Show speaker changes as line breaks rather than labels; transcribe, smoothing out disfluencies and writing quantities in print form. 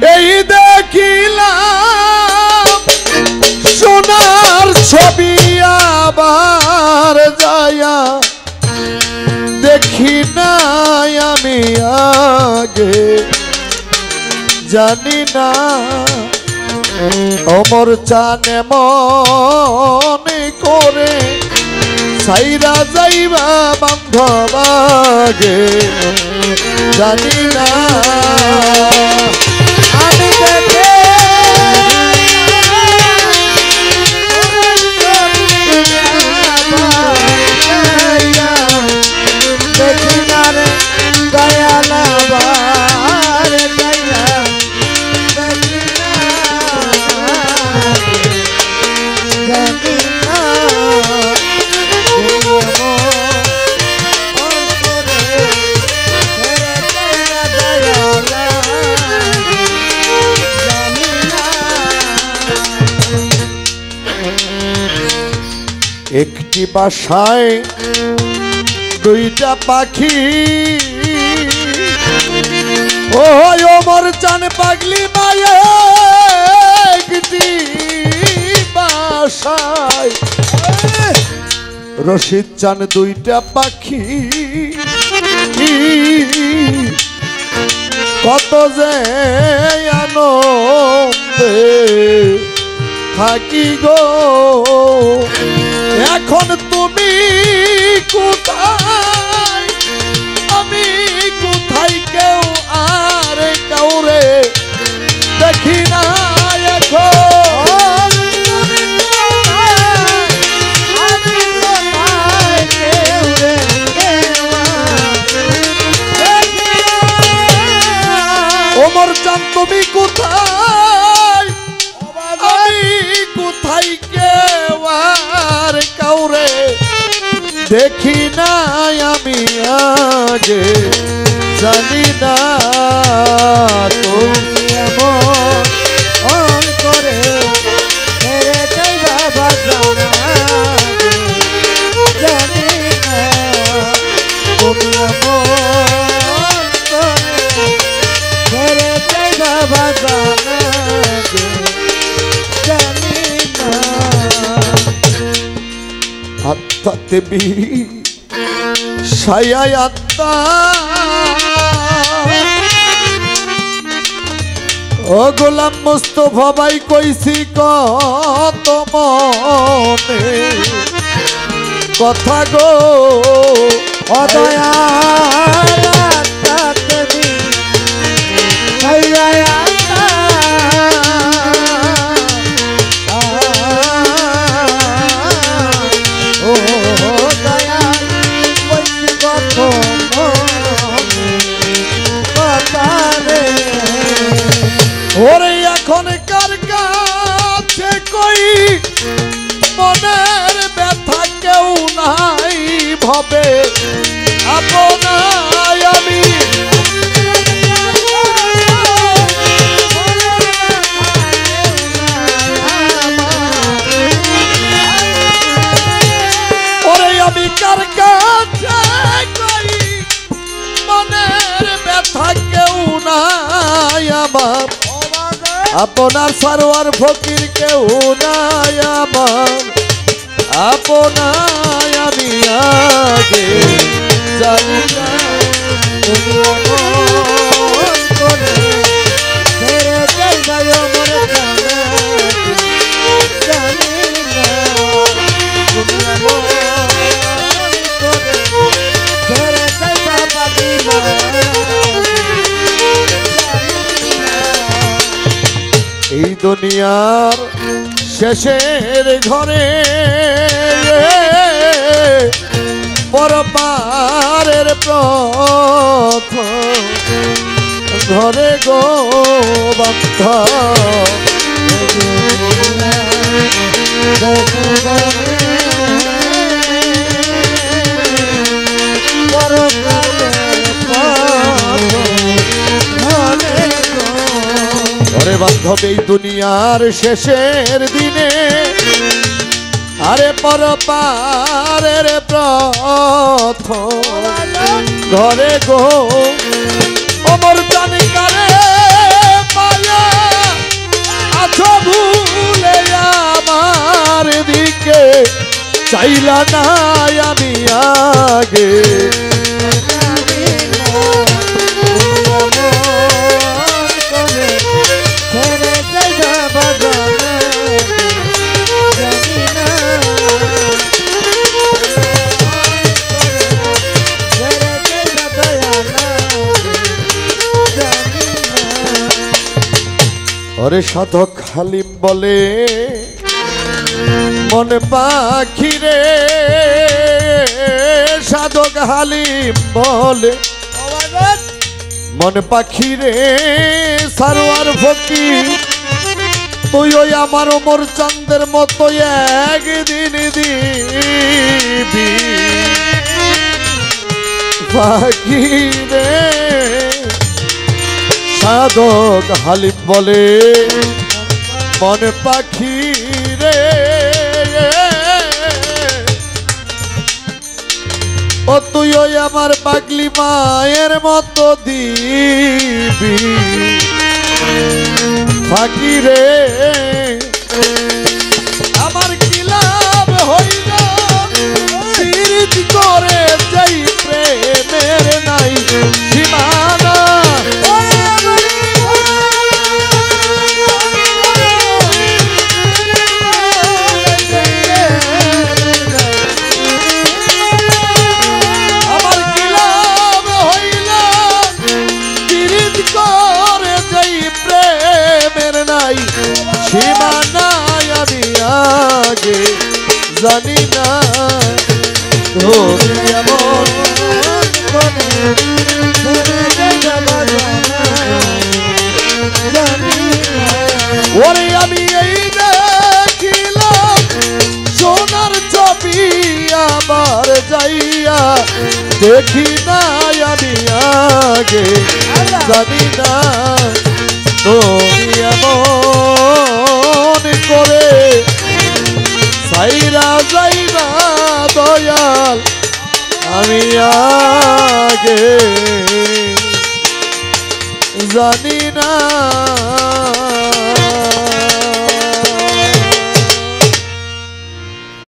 এই দেখিলাম সোনার ছবি আবার যায়া দেখি নাই আমি আগে জানি না অমর চানে মনে করে সাইরা যাইবা বান্ধব আগে জানি না আমি দেখে দেখি না রে দয়ালা বারে দয়া দেখি না জানি না একটি বাসায় দুইটা পাখি ও ওমর চান পাগলি মায়ে একটি বাসায় রশিদ চান দুইটা পাখি কত যে আনন্দে থাকি গো এখন তুমি কোথায় আমি কোথায় কেউ আর কাউরে দেখি না এখন ওমর চান তুমি কোথায় আমি কোথায় কেউ আর কাউরে দেখি না আমি আগে জানি না তুমি এমন করে মেরে যাইবা বাজানা জানি না তুমি এমন করে মেরে যাইবা বাজানা জানি না আত্মা দেবী ছায়ায় আত্মা ও গোলাম মুস্তফা ভাই কইছি কত মনে কথা গো অদয়াল আত্মা দেবী ছায়ায় আত্মা ওরে এখন কার কাছে কই মনের ব্যথা কেউ নাই ভাবে আপনায় আমি ওরে আমি কার কাছে কই মনের ব্যথা কেউ নাই আমার আপনার সারোয়ার ফকির কেউ নাই আমার আপনায় আমি আগে জানি না তুমি এমন করে মেরে যাইবা ওমর জানি না তুমি এমন করে মেরে যাইবা পাগলা এই দুনিয়ার শেষের ঘরে পরপারের প্রথম ঘরে গো বন্ধ ওরে বান্ধব এই দুনিয়ার শেষের দিনে আরে পরপারের প্রথম ঘরে গো ওমর জানি কারে পায়ে চাইলা না আমি আগে ওরে সাধক হালিম বলে মন পাখি রে সাধক হালিম বলে মন পাখি রে সারোয়ার ফকির তুই ওই আমার ওমর চাঁদের মতো একদিন দিবি পাখি রে সাধক হালিম বলে মন পাখি রে ও তুই ওই আমার পাগলি মায়ের মতো দিবি পাখি রে আমার কি লাভ হইল সিরিজ করে যাই প্রেমের নাই সীমানা সীমানায় আমি আগে জানি না ওরে আমি এই দেখিলাম সোনার ছবি আবার যাইয়া দেখি না আমি আগে জানি না তুমি এমন করে সাইরা যাইবা দয়াল আমি আগে জানি না।